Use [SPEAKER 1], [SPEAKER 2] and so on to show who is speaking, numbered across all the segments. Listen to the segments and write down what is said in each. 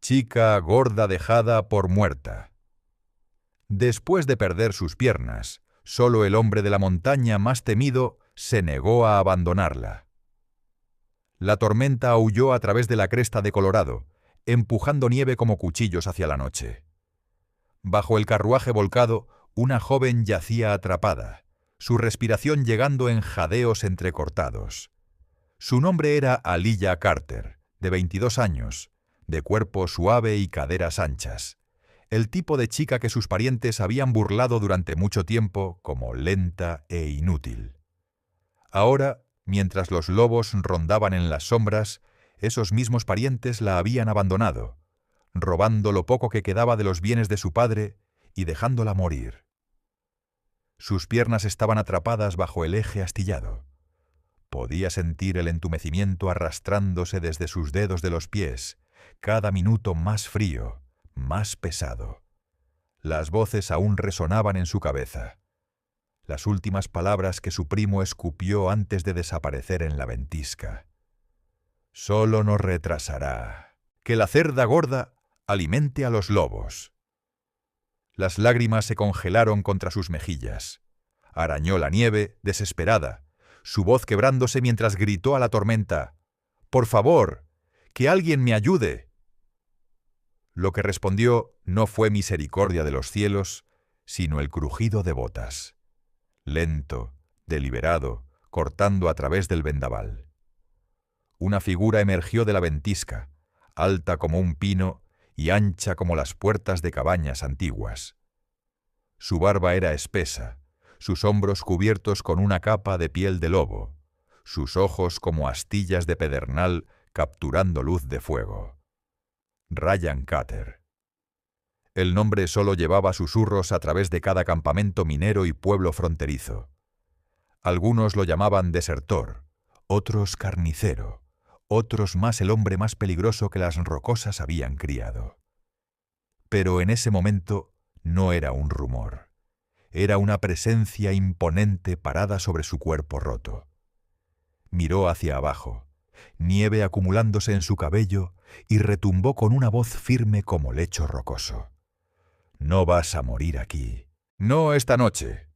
[SPEAKER 1] Chica gorda dejada por muerta. Después de perder sus piernas, solo el hombre de la montaña más temido se negó a abandonarla. La tormenta aulló a través de la cresta de Colorado, empujando nieve como cuchillos hacia la noche. Bajo el carruaje volcado, una joven yacía atrapada, su respiración llegando en jadeos entrecortados. Su nombre era Aliyah Carter, de 22 años, de cuerpo suave y caderas anchas. El tipo de chica que sus parientes habían burlado durante mucho tiempo como lenta e inútil. Ahora, mientras los lobos rondaban en las sombras, esos mismos parientes la habían abandonado, robando lo poco que quedaba de los bienes de su padre y dejándola morir. Sus piernas estaban atrapadas bajo el eje astillado. Podía sentir el entumecimiento arrastrándose desde sus dedos de los pies, cada minuto más frío, más pesado. Las voces aún resonaban en su cabeza. Las últimas palabras que su primo escupió antes de desaparecer en la ventisca. Solo nos retrasará. Que la cerda gorda alimente a los lobos. Las lágrimas se congelaron contra sus mejillas. Arañó la nieve, desesperada, su voz quebrándose mientras gritó a la tormenta: «¡Por favor! ¡Que alguien me ayude!». Lo que respondió no fue misericordia de los cielos, sino el crujido de botas. Lento, deliberado, cortando a través del vendaval. Una figura emergió de la ventisca, alta como un pino y ancha como las puertas de cabañas antiguas. Su barba era espesa, sus hombros cubiertos con una capa de piel de lobo, sus ojos como astillas de pedernal capturando luz de fuego. Ryan Carter. El nombre solo llevaba susurros a través de cada campamento minero y pueblo fronterizo. Algunos lo llamaban desertor, otros carnicero, otros más el hombre más peligroso que las rocosas habían criado. Pero en ese momento no era un rumor. Era una presencia imponente parada sobre su cuerpo roto. Miró hacia abajo, nieve acumulándose en su cabello, y retumbó con una voz firme como lecho rocoso. «No vas a morir aquí. No esta noche».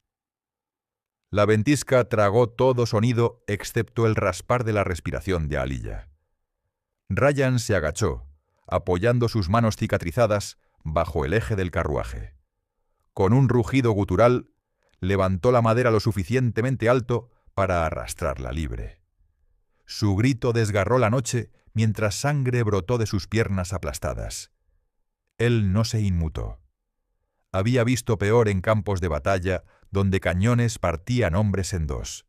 [SPEAKER 1] La ventisca tragó todo sonido excepto el raspar de la respiración de Aliyah. Ryan se agachó, apoyando sus manos cicatrizadas bajo el eje del carruaje. Con un rugido gutural, levantó la madera lo suficientemente alto para arrastrarla libre. Su grito desgarró la noche mientras sangre brotó de sus piernas aplastadas. Él no se inmutó. Había visto peor en campos de batalla donde cañones partían hombres en dos.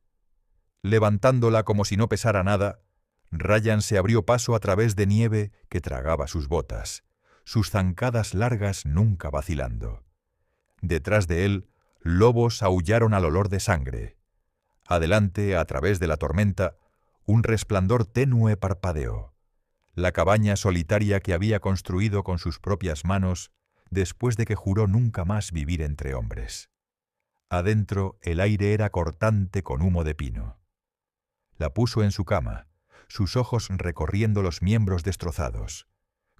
[SPEAKER 1] Levantándola como si no pesara nada, Ryan se abrió paso a través de nieve que tragaba sus botas, sus zancadas largas nunca vacilando. Detrás de él, lobos aullaron al olor de sangre. Adelante, a través de la tormenta, un resplandor tenue parpadeó. La cabaña solitaria que había construido con sus propias manos después de que juró nunca más vivir entre hombres. Adentro el aire era cortante con humo de pino. La puso en su cama, sus ojos recorriendo los miembros destrozados.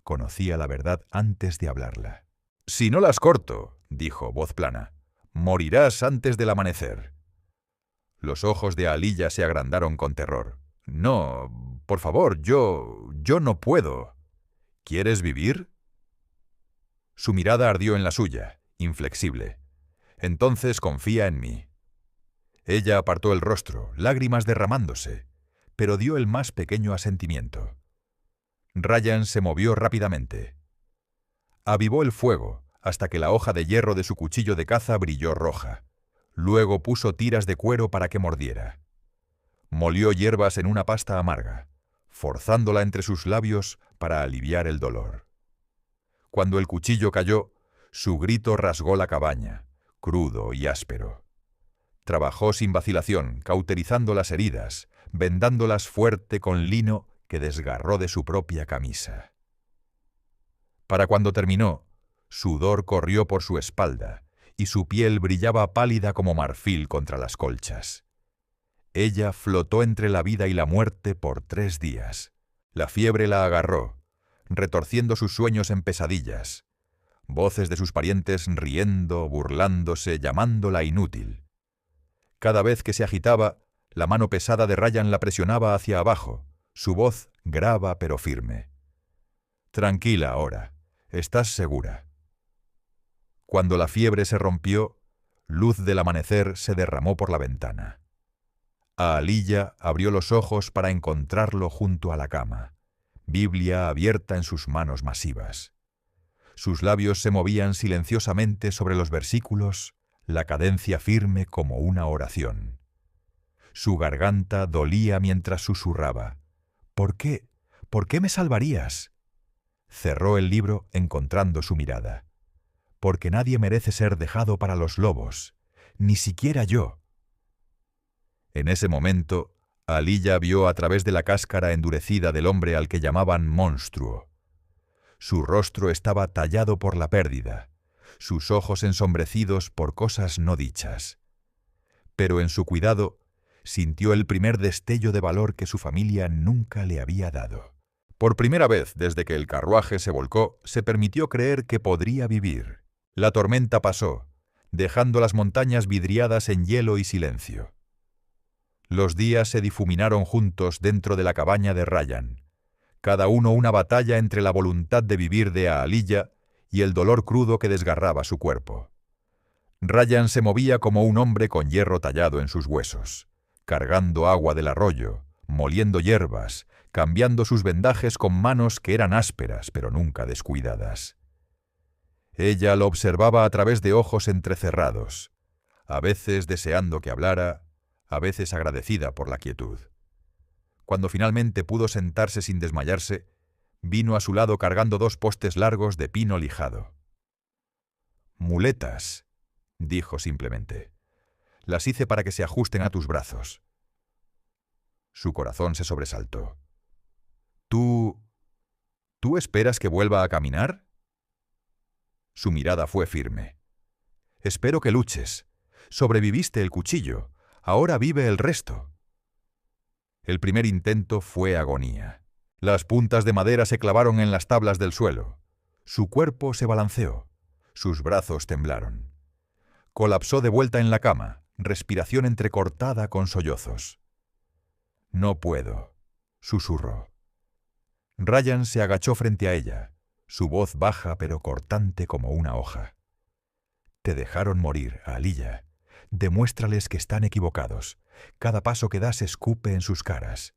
[SPEAKER 1] Conocía la verdad antes de hablarla. «Si no las corto», dijo, voz plana, «morirás antes del amanecer». Los ojos de Aliyah se agrandaron con terror. «No, por favor, yo no puedo». «¿Quieres vivir?». Su mirada ardió en la suya, inflexible. «Entonces confía en mí». Ella apartó el rostro, lágrimas derramándose, pero dio el más pequeño asentimiento. Ryan se movió rápidamente. Avivó el fuego hasta que la hoja de hierro de su cuchillo de caza brilló roja. Luego puso tiras de cuero para que mordiera. Molió hierbas en una pasta amarga, forzándola entre sus labios para aliviar el dolor. Cuando el cuchillo cayó, su grito rasgó la cabaña, crudo y áspero. Trabajó sin vacilación, cauterizando las heridas, vendándolas fuerte con lino que desgarró de su propia camisa. Para cuando terminó, sudor corrió por su espalda y su piel brillaba pálida como marfil contra las colchas. Ella flotó entre la vida y la muerte por 3 días. La fiebre la agarró. retorciendo sus sueños en pesadillas. Voces de sus parientes riendo, burlándose, llamándola inútil. Cada vez que se agitaba, la mano pesada de Ryan la presionaba hacia abajo, su voz grava pero firme. «Tranquila ahora, estás segura». Cuando la fiebre se rompió, luz del amanecer se derramó por la ventana. Aaliyah abrió los ojos para encontrarlo junto a la cama, Biblia abierta en sus manos masivas. Sus labios se movían silenciosamente sobre los versículos, la cadencia firme como una oración. Su garganta dolía mientras susurraba. «¿Por qué? ¿Por qué me salvarías?» Cerró el libro encontrando su mirada. «Porque nadie merece ser dejado para los lobos, ni siquiera yo». En ese momento, Aaliyah vio a través de la cáscara endurecida del hombre al que llamaban monstruo. Su rostro estaba tallado por la pérdida, sus ojos ensombrecidos por cosas no dichas. Pero en su cuidado, sintió el primer destello de valor que su familia nunca le había dado. Por primera vez desde que el carruaje se volcó, se permitió creer que podría vivir. La tormenta pasó, dejando las montañas vidriadas en hielo y silencio. Los días se difuminaron juntos dentro de la cabaña de Ryan, cada uno una batalla entre la voluntad de vivir de Aaliyah y el dolor crudo que desgarraba su cuerpo. Ryan se movía como un hombre con hierro tallado en sus huesos, cargando agua del arroyo, moliendo hierbas, cambiando sus vendajes con manos que eran ásperas pero nunca descuidadas. Ella lo observaba a través de ojos entrecerrados, a veces deseando que hablara, a veces agradecida por la quietud. Cuando finalmente pudo sentarse sin desmayarse, vino a su lado cargando 2 postes largos de pino lijado. «Muletas», dijo simplemente. «Las hice para que se ajusten a tus brazos». Su corazón se sobresaltó. ¿Tú esperas que vuelva a caminar?» Su mirada fue firme. «Espero que luches. Sobreviviste el cuchillo. Ahora vive el resto». El primer intento fue agonía. Las puntas de madera se clavaron en las tablas del suelo. Su cuerpo se balanceó. Sus brazos temblaron. Colapsó de vuelta en la cama, respiración entrecortada con sollozos. «No puedo», susurró. Ryan se agachó frente a ella, su voz baja pero cortante como una hoja. «Te dejaron morir, Aaliyah. Demuéstrales que están equivocados. Cada paso que das escupe en sus caras».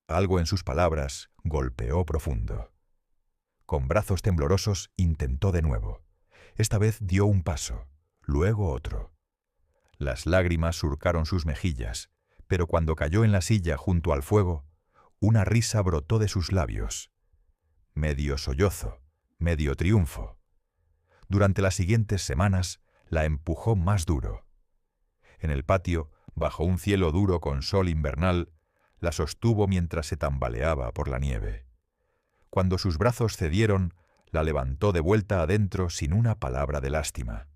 [SPEAKER 1] Algo en sus palabras golpeó profundo. Con brazos temblorosos intentó de nuevo. Esta vez dio un paso, luego otro. Las lágrimas surcaron sus mejillas, pero cuando cayó en la silla junto al fuego, una risa brotó de sus labios. Medio sollozo, medio triunfo. Durante las siguientes semanas la empujó más duro. En el patio, bajo un cielo duro con sol invernal, la sostuvo mientras se tambaleaba por la nieve. Cuando sus brazos cedieron, la levantó de vuelta adentro sin una palabra de lástima.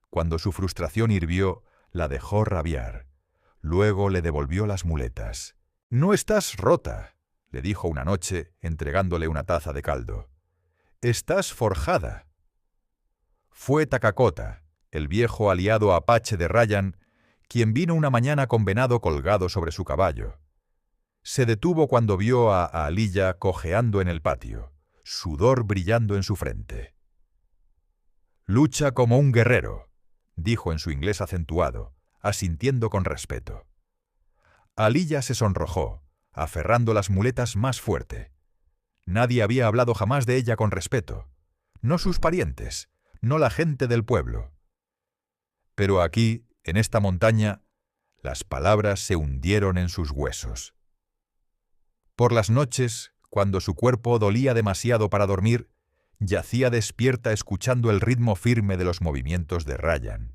[SPEAKER 1] Cuando su frustración hirvió, la dejó rabiar. Luego le devolvió las muletas. «No estás rota», le dijo una noche, entregándole una taza de caldo. «Estás forjada». Fue Takakota, el viejo aliado apache de Ryan, quien vino una mañana con Venado colgado sobre su caballo. Se detuvo cuando vio a Aaliyah cojeando en el patio, sudor brillando en su frente. «Lucha como un guerrero», dijo en su inglés acentuado, asintiendo con respeto. Aaliyah se sonrojó, aferrando las muletas más fuerte. Nadie había hablado jamás de ella con respeto, no sus parientes, no la gente del pueblo. Pero aquí, en esta montaña, las palabras se hundieron en sus huesos. Por las noches, cuando su cuerpo dolía demasiado para dormir, yacía despierta escuchando el ritmo firme de los movimientos de Ryan,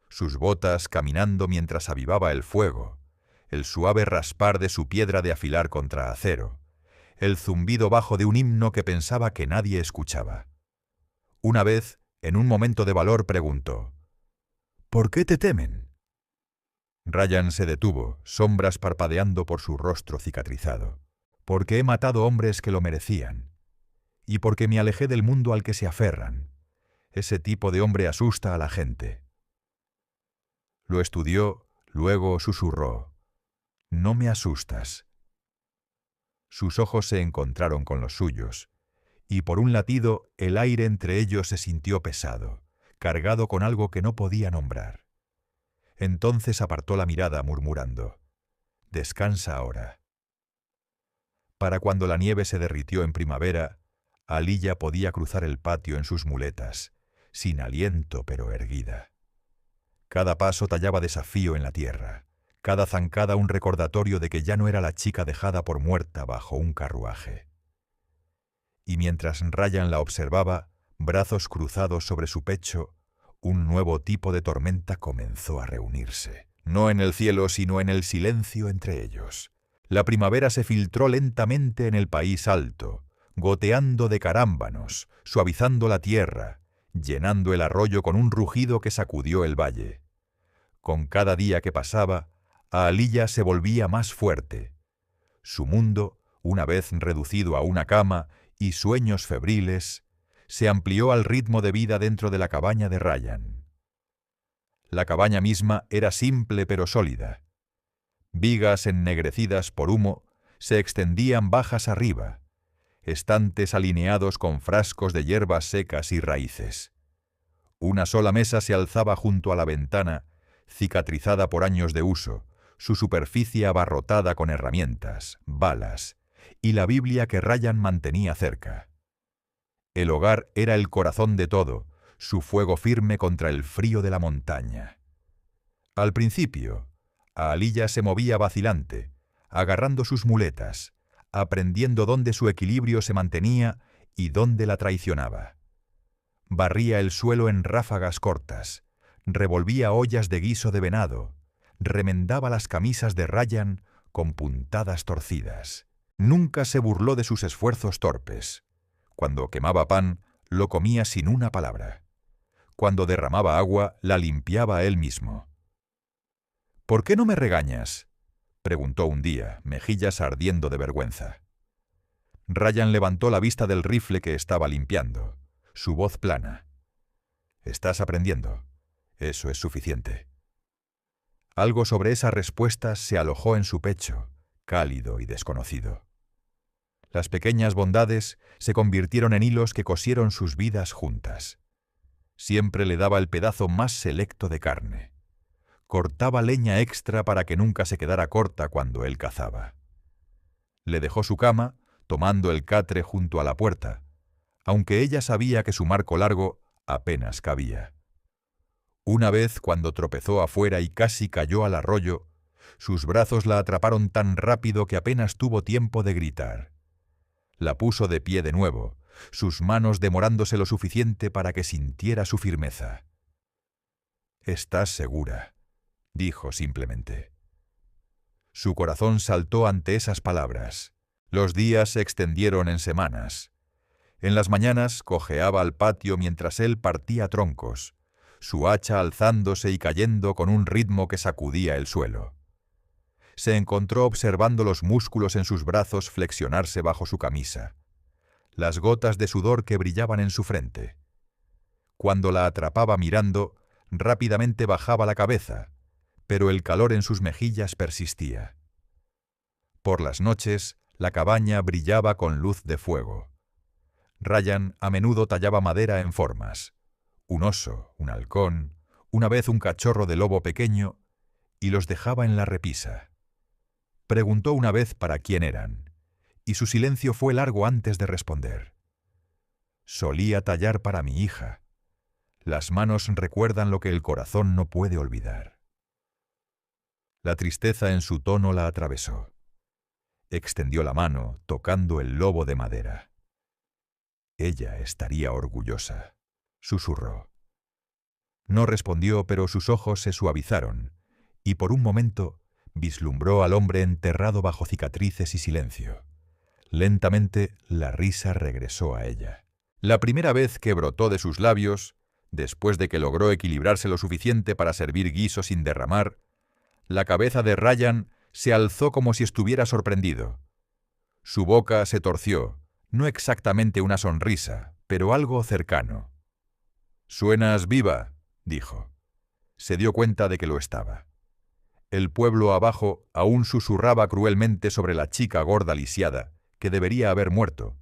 [SPEAKER 1] sus botas caminando mientras avivaba el fuego, el suave raspar de su piedra de afilar contra acero, el zumbido bajo de un himno que pensaba que nadie escuchaba. Una vez, en un momento de valor, preguntó: «¿Por qué te temen?». Ryan se detuvo, sombras parpadeando por su rostro cicatrizado. porque he matado hombres que lo merecían, y porque me alejé del mundo al que se aferran. Ese tipo de hombre asusta a la gente. Lo estudió, luego susurró: «No me asustas». Sus ojos se encontraron con los suyos, y por un latido el aire entre ellos se sintió pesado, cargado con algo que no podía nombrar. Entonces apartó la mirada murmurando: «Descansa ahora». Para cuando la nieve se derritió en primavera, Alí ya podía cruzar el patio en sus muletas, sin aliento pero erguida. Cada paso tallaba desafío en la tierra, cada zancada un recordatorio de que ya no era la chica dejada por muerta bajo un carruaje. Y mientras Ryan la observaba, brazos cruzados sobre su pecho, un nuevo tipo de tormenta comenzó a reunirse, no en el cielo sino en el silencio entre ellos. La primavera se filtró lentamente en el país alto, goteando de carámbanos, suavizando la tierra, llenando el arroyo con un rugido que sacudió el valle. Con cada día que pasaba, Aaliyah se volvía más fuerte. Su mundo, una vez reducido a una cama y sueños febriles, se amplió al ritmo de vida dentro de la cabaña de Ryan. La cabaña misma era simple pero sólida. Vigas ennegrecidas por humo se extendían bajas arriba, estantes alineados con frascos de hierbas secas y raíces. Una sola mesa se alzaba junto a la ventana, cicatrizada por años de uso, su superficie abarrotada con herramientas, balas, y la Biblia que Ryan mantenía cerca. El hogar era el corazón de todo, su fuego firme contra el frío de la montaña. Al principio, Aaliyah se movía vacilante, agarrando sus muletas, aprendiendo dónde su equilibrio se mantenía y dónde la traicionaba. Barría el suelo en ráfagas cortas, revolvía ollas de guiso de venado, remendaba las camisas de Ryan con puntadas torcidas. Nunca se burló de sus esfuerzos torpes. Cuando quemaba pan, lo comía sin una palabra. Cuando derramaba agua, la limpiaba él mismo. «¿Por qué no me regañas?», preguntó un día, mejillas ardiendo de vergüenza. Ryan levantó la vista del rifle que estaba limpiando, su voz plana: «Estás aprendiendo. Eso es suficiente». Algo sobre esa respuesta se alojó en su pecho, cálido y desconocido. Las pequeñas bondades se convirtieron en hilos que cosieron sus vidas juntas. Siempre le daba el pedazo más selecto de carne. Cortaba leña extra para que nunca se quedara corta cuando él cazaba. Le dejó su cama, tomando el catre junto a la puerta, aunque ella sabía que su marco largo apenas cabía. Una vez, cuando tropezó afuera y casi cayó al arroyo, sus brazos la atraparon tan rápido que apenas tuvo tiempo de gritar. La puso de pie de nuevo, sus manos demorándose lo suficiente para que sintiera su firmeza. «¿Estás segura?», dijo simplemente. Su corazón saltó ante esas palabras. Los días se extendieron en semanas. En las mañanas cojeaba al patio mientras él partía troncos, su hacha alzándose y cayendo con un ritmo que sacudía el suelo. Se encontró observando los músculos en sus brazos flexionarse bajo su camisa, las gotas de sudor que brillaban en su frente. Cuando la atrapaba mirando, rápidamente bajaba la cabeza, pero el calor en sus mejillas persistía. Por las noches, la cabaña brillaba con luz de fuego. Ryan a menudo tallaba madera en formas: un oso, un halcón, una vez un cachorro de lobo pequeño, y los dejaba en la repisa. Preguntó una vez para quién eran, y su silencio fue largo antes de responder. «Solía tallar para mi hija. Las manos recuerdan lo que el corazón no puede olvidar». La tristeza en su tono la atravesó. Extendió la mano, tocando el lobo de madera. «Ella estaría orgullosa», susurró. No respondió, pero sus ojos se suavizaron, y por un momento vislumbró al hombre enterrado bajo cicatrices y silencio. Lentamente la risa regresó a ella. La primera vez que brotó de sus labios, después de que logró equilibrarse lo suficiente para servir guiso sin derramar, la cabeza de Ryan se alzó como si estuviera sorprendido. Su boca se torció, no exactamente una sonrisa, pero algo cercano. «Suenas viva», dijo. Se dio cuenta de que lo estaba. El pueblo abajo aún susurraba cruelmente sobre la chica gorda lisiada, que debería haber muerto,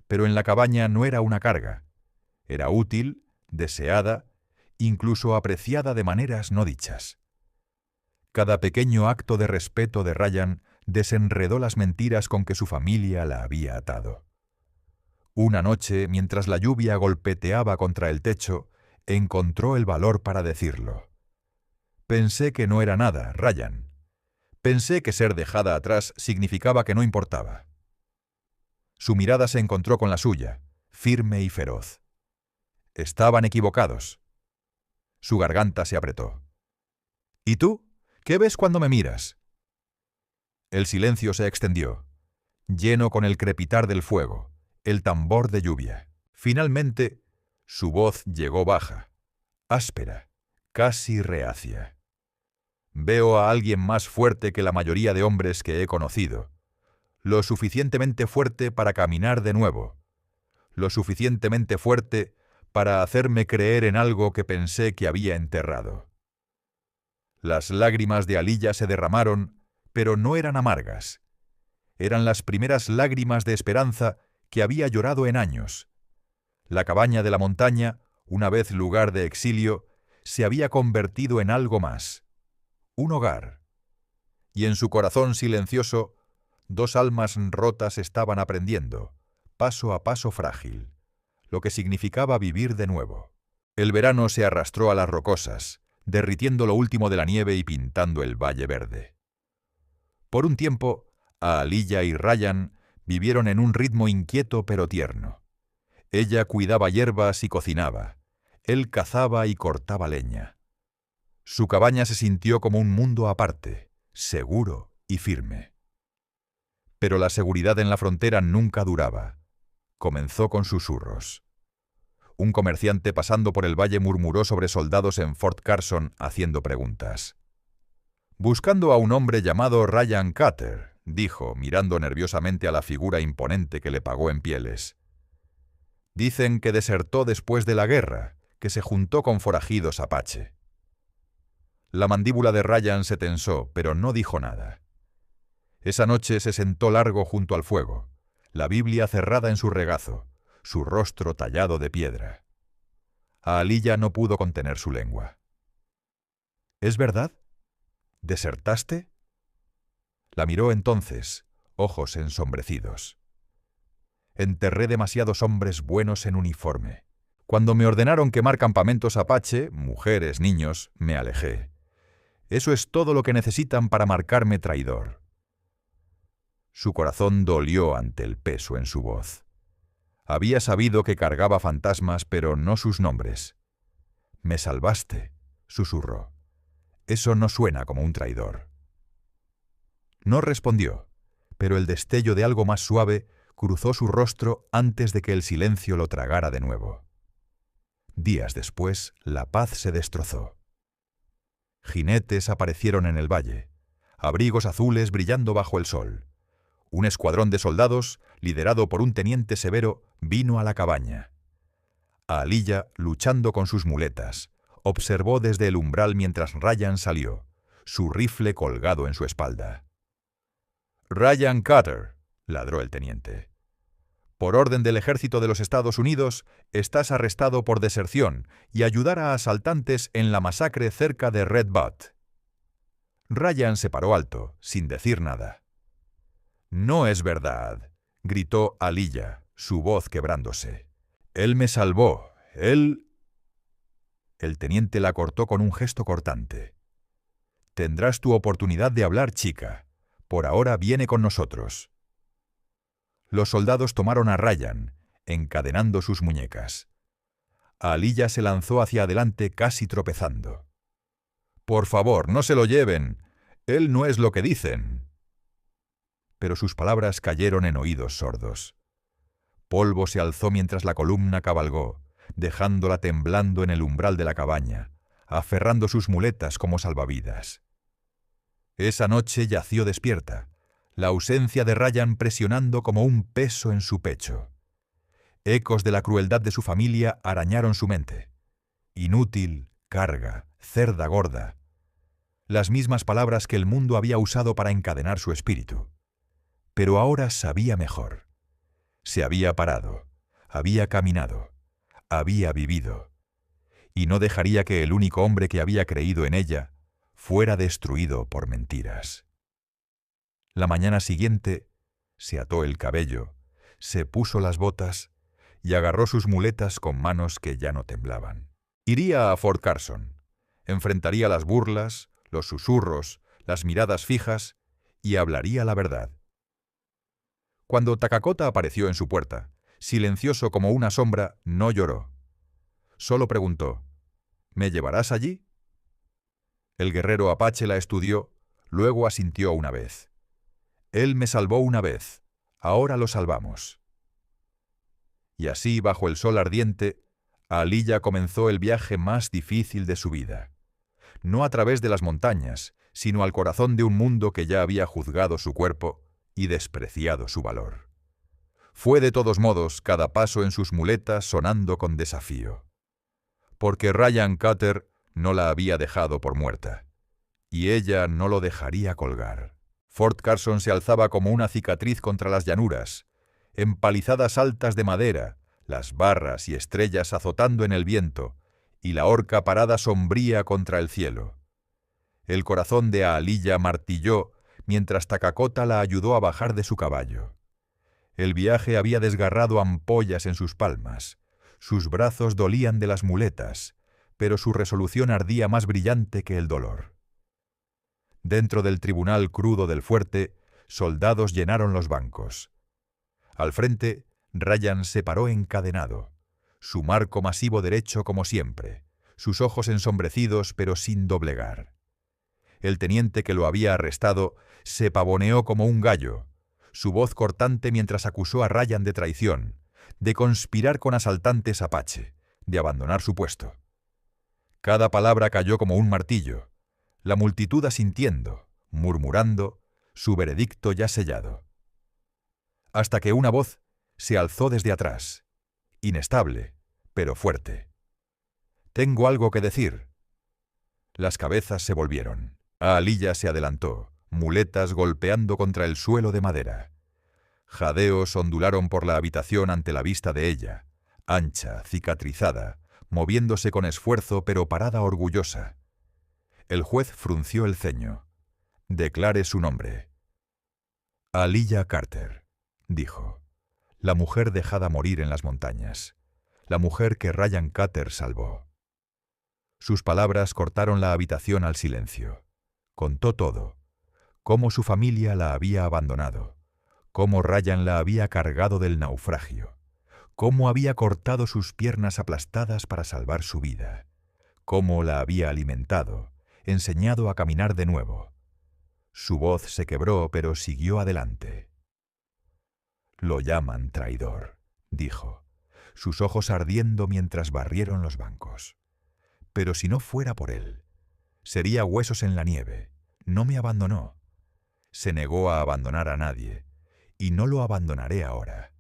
[SPEAKER 1] pero en la cabaña no era una carga. Era útil, deseada, incluso apreciada de maneras no dichas. Cada pequeño acto de respeto de Ryan desenredó las mentiras con que su familia la había atado. Una noche, mientras la lluvia golpeteaba contra el techo, encontró el valor para decirlo. «Pensé que no era nada, Ryan. Pensé que ser dejada atrás significaba que no importaba». Su mirada se encontró con la suya, firme y feroz. Estaban equivocados. Su garganta se apretó. «¿Y tú? ¿Qué ves cuando me miras?» El silencio se extendió, lleno con el crepitar del fuego, el tambor de lluvia. Finalmente, su voz llegó baja, áspera, casi reacia. «Veo a alguien más fuerte que la mayoría de hombres que he conocido. Lo suficientemente fuerte para caminar de nuevo. Lo suficientemente fuerte para hacerme creer en algo que pensé que había enterrado». Las lágrimas de Aliyah se derramaron, pero no eran amargas. Eran las primeras lágrimas de esperanza que había llorado en años. La cabaña de la montaña, una vez lugar de exilio, se había convertido en algo más. Un hogar. Y en su corazón silencioso, dos almas rotas estaban aprendiendo, paso a paso frágil, lo que significaba vivir de nuevo. El verano se arrastró a las rocosas, derritiendo lo último de la nieve y pintando el valle verde. Por un tiempo, Aliyah y Ryan vivieron en un ritmo inquieto pero tierno. Ella cuidaba hierbas y cocinaba. Él cazaba y cortaba leña. Su cabaña se sintió como un mundo aparte, seguro y firme. Pero la seguridad en la frontera nunca duraba. Comenzó con susurros. Un comerciante pasando por el valle murmuró sobre soldados en Fort Carson haciendo preguntas. «Buscando a un hombre llamado Ryan Cutter», dijo, mirando nerviosamente a la figura imponente que le pagó en pieles. «Dicen que desertó después de la guerra, que se juntó con forajidos apache». La mandíbula de Ryan se tensó, pero no dijo nada. Esa noche se sentó largo junto al fuego, la Biblia cerrada en su regazo, su rostro tallado de piedra. Aliyah no pudo contener su lengua. «¿Es verdad? ¿Desertaste?» La miró entonces, ojos ensombrecidos. «Enterré demasiados hombres buenos en uniforme. Cuando me ordenaron quemar campamentos apache, mujeres, niños, me alejé. Eso es todo lo que necesitan para marcarme traidor». Su corazón dolió ante el peso en su voz. Había sabido que cargaba fantasmas, pero no sus nombres. «Me salvaste», susurró. «Eso no suena como un traidor». No respondió, pero el destello de algo más suave cruzó su rostro antes de que el silencio lo tragara de nuevo. Días después, la paz se destrozó. Jinetes aparecieron en el valle, abrigos azules brillando bajo el sol. Un escuadrón de soldados, liderado por un teniente severo, vino a la cabaña. Aliyah, luchando con sus muletas, observó desde el umbral mientras Ryan salió, su rifle colgado en su espalda. «Ryan Cutter», ladró el teniente. «Por orden del ejército de los Estados Unidos, estás arrestado por deserción y ayudar a asaltantes en la masacre cerca de Red Butte». Ryan se paró alto, sin decir nada. «No es verdad», gritó Aliyah, su voz quebrándose. «Él me salvó. Él...» El teniente la cortó con un gesto cortante. «Tendrás tu oportunidad de hablar, chica. Por ahora viene con nosotros». Los soldados tomaron a Ryan, encadenando sus muñecas. Aliyah se lanzó hacia adelante casi tropezando. «Por favor, no se lo lleven. Él no es lo que dicen». Pero sus palabras cayeron en oídos sordos. Polvo se alzó mientras la columna cabalgó, dejándola temblando en el umbral de la cabaña, aferrando sus muletas como salvavidas. Esa noche yació despierta, la ausencia de Ryan presionando como un peso en su pecho. Ecos de la crueldad de su familia arañaron su mente. Inútil, carga, cerda gorda. Las mismas palabras que el mundo había usado para encadenar su espíritu. Pero ahora sabía mejor. Se había parado, había caminado, había vivido. Y no dejaría que el único hombre que había creído en ella fuera destruido por mentiras. La mañana siguiente se ató el cabello, se puso las botas y agarró sus muletas con manos que ya no temblaban. Iría a Fort Carson, enfrentaría las burlas, los susurros, las miradas fijas y hablaría la verdad. Cuando Takakota apareció en su puerta, silencioso como una sombra, no lloró. Solo preguntó, ¿me llevarás allí? El guerrero apache la estudió, luego asintió una vez. Él me salvó una vez, ahora lo salvamos. Y así, bajo el sol ardiente, Aaliyah comenzó el viaje más difícil de su vida. No a través de las montañas, sino al corazón de un mundo que ya había juzgado su cuerpo y despreciado su valor. Fue de todos modos cada paso en sus muletas sonando con desafío. Porque Ryan Cutter no la había dejado por muerta, y ella no lo dejaría colgar. Fort Carson se alzaba como una cicatriz contra las llanuras, empalizadas altas de madera, las barras y estrellas azotando en el viento, y la horca parada sombría contra el cielo. El corazón de Aaliyah martilló mientras Takakota la ayudó a bajar de su caballo. El viaje había desgarrado ampollas en sus palmas, sus brazos dolían de las muletas, pero su resolución ardía más brillante que el dolor. Dentro del tribunal crudo del fuerte, soldados llenaron los bancos. Al frente, Ryan se paró encadenado, su marco masivo derecho como siempre, sus ojos ensombrecidos pero sin doblegar. El teniente que lo había arrestado se pavoneó como un gallo, su voz cortante mientras acusó a Ryan de traición, de conspirar con asaltantes apache, de abandonar su puesto. Cada palabra cayó como un martillo, la multitud asintiendo, murmurando, su veredicto ya sellado. Hasta que una voz se alzó desde atrás, inestable, pero fuerte. «Tengo algo que decir». Las cabezas se volvieron. Aaliyah se adelantó, muletas golpeando contra el suelo de madera. Jadeos ondularon por la habitación ante la vista de ella, ancha, cicatrizada, moviéndose con esfuerzo pero parada orgullosa. El juez frunció el ceño. «Declare su nombre». «Aaliyah Carter», dijo. «La mujer dejada morir en las montañas. La mujer que Ryan Cutter salvó». Sus palabras cortaron la habitación al silencio. Contó todo. Cómo su familia la había abandonado. Cómo Ryan la había cargado del naufragio. Cómo había cortado sus piernas aplastadas para salvar su vida. Cómo la había alimentado, enseñado a caminar de nuevo. Su voz se quebró, pero siguió adelante. «Lo llaman traidor», dijo, sus ojos ardiendo mientras barrieron los bancos. «Pero si no fuera por él, sería huesos en la nieve. No me abandonó. Se negó a abandonar a nadie, y no lo abandonaré ahora».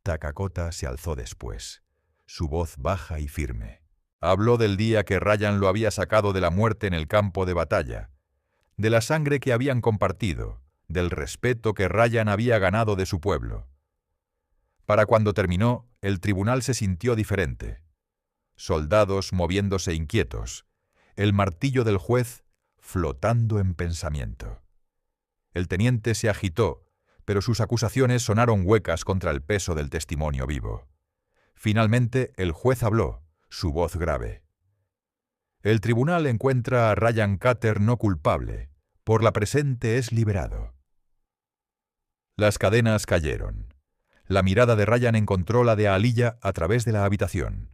[SPEAKER 1] Takakota se alzó después, su voz baja y firme. Habló del día que Ryan lo había sacado de la muerte en el campo de batalla, de la sangre que habían compartido, del respeto que Ryan había ganado de su pueblo. Para cuando terminó, el tribunal se sintió diferente. Soldados moviéndose inquietos, el martillo del juez flotando en pensamiento. El teniente se agitó, pero sus acusaciones sonaron huecas contra el peso del testimonio vivo. Finalmente, el juez habló, su voz grave. «El tribunal encuentra a Ryan Cutter no culpable. Por la presente es liberado». Las cadenas cayeron. La mirada de Ryan encontró la de Aaliyah a través de la habitación.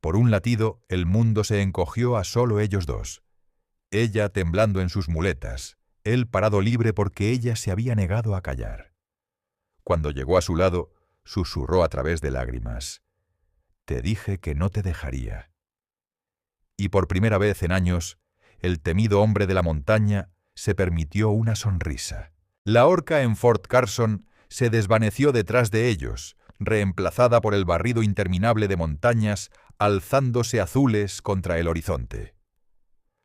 [SPEAKER 1] Por un latido, el mundo se encogió a solo ellos dos. Ella temblando en sus muletas, él parado libre porque ella se había negado a callar. Cuando llegó a su lado, susurró a través de lágrimas: «Te dije que no te dejaría». Y por primera vez en años, el temido hombre de la montaña se permitió una sonrisa, La horca en Fort Carson se desvaneció detrás de ellos, reemplazada por el barrido interminable de montañas alzándose azules contra el horizonte.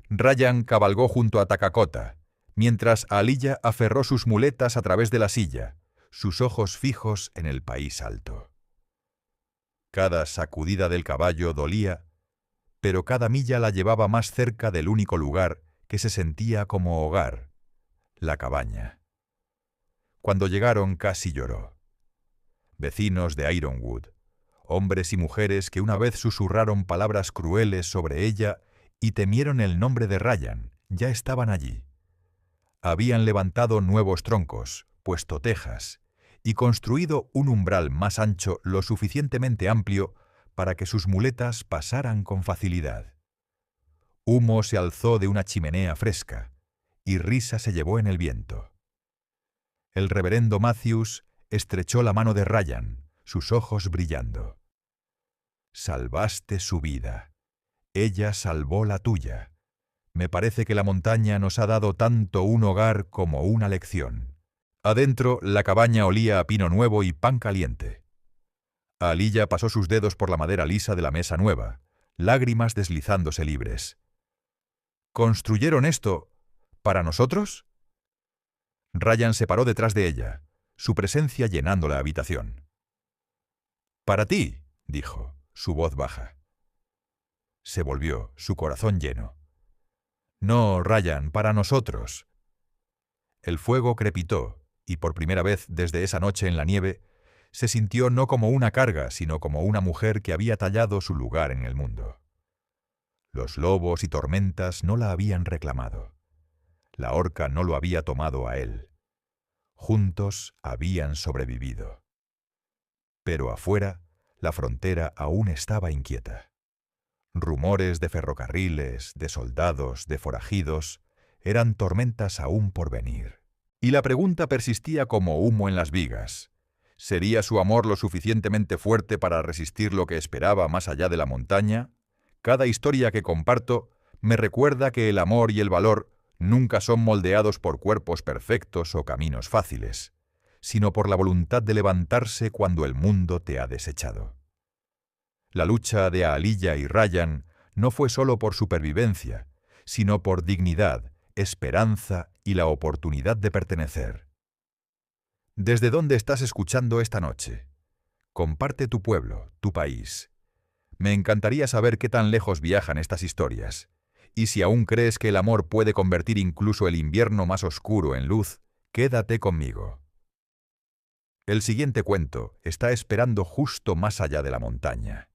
[SPEAKER 1] Ryan cabalgó junto a Takakota, mientras Aaliyah aferró sus muletas a través de la silla, sus ojos fijos en el país alto. Cada sacudida del caballo dolía, pero cada milla la llevaba más cerca del único lugar que se sentía como hogar, la cabaña. Cuando llegaron casi lloró. Vecinos de Ironwood, hombres y mujeres que una vez susurraron palabras crueles sobre ella y temieron el nombre de Ryan, ya estaban allí. Habían levantado nuevos troncos, puesto tejas, y construido un umbral más ancho lo suficientemente amplio para que sus muletas pasaran con facilidad. Humo se alzó de una chimenea fresca, y risa se llevó en el viento. El reverendo Matthews estrechó la mano de Ryan, sus ojos brillando. Salvaste su vida. Ella salvó la tuya. Me parece que la montaña nos ha dado tanto un hogar como una lección. Adentro, la cabaña olía a pino nuevo y pan caliente. Aaliyah pasó sus dedos por la madera lisa de la mesa nueva, lágrimas deslizándose libres. ¿Construyeron esto para nosotros? Ryan se paró detrás de ella, su presencia llenando la habitación. «Para ti», dijo, su voz baja. Se volvió, su corazón lleno. «No, Ryan, para nosotros». El fuego crepitó, y por primera vez desde esa noche en la nieve, se sintió no como una carga, sino como una mujer que había tallado su lugar en el mundo. Los lobos y tormentas no la habían reclamado. La horca no lo había tomado a él. Juntos habían sobrevivido. Pero afuera, la frontera aún estaba inquieta. Rumores de ferrocarriles, de soldados, de forajidos, eran tormentas aún por venir. Y la pregunta persistía como humo en las vigas. ¿Sería su amor lo suficientemente fuerte para resistir lo que esperaba más allá de la montaña? Cada historia que comparto me recuerda que el amor y el valor nunca son moldeados por cuerpos perfectos o caminos fáciles, sino por la voluntad de levantarse cuando el mundo te ha desechado. La lucha de Aaliyah y Ryan no fue solo por supervivencia, sino por dignidad, esperanza y la oportunidad de pertenecer. ¿Desde dónde estás escuchando esta noche? Comparte tu pueblo, tu país. Me encantaría saber qué tan lejos viajan estas historias. Y si aún crees que el amor puede convertir incluso el invierno más oscuro en luz, quédate conmigo. El siguiente cuento está esperando justo más allá de la montaña.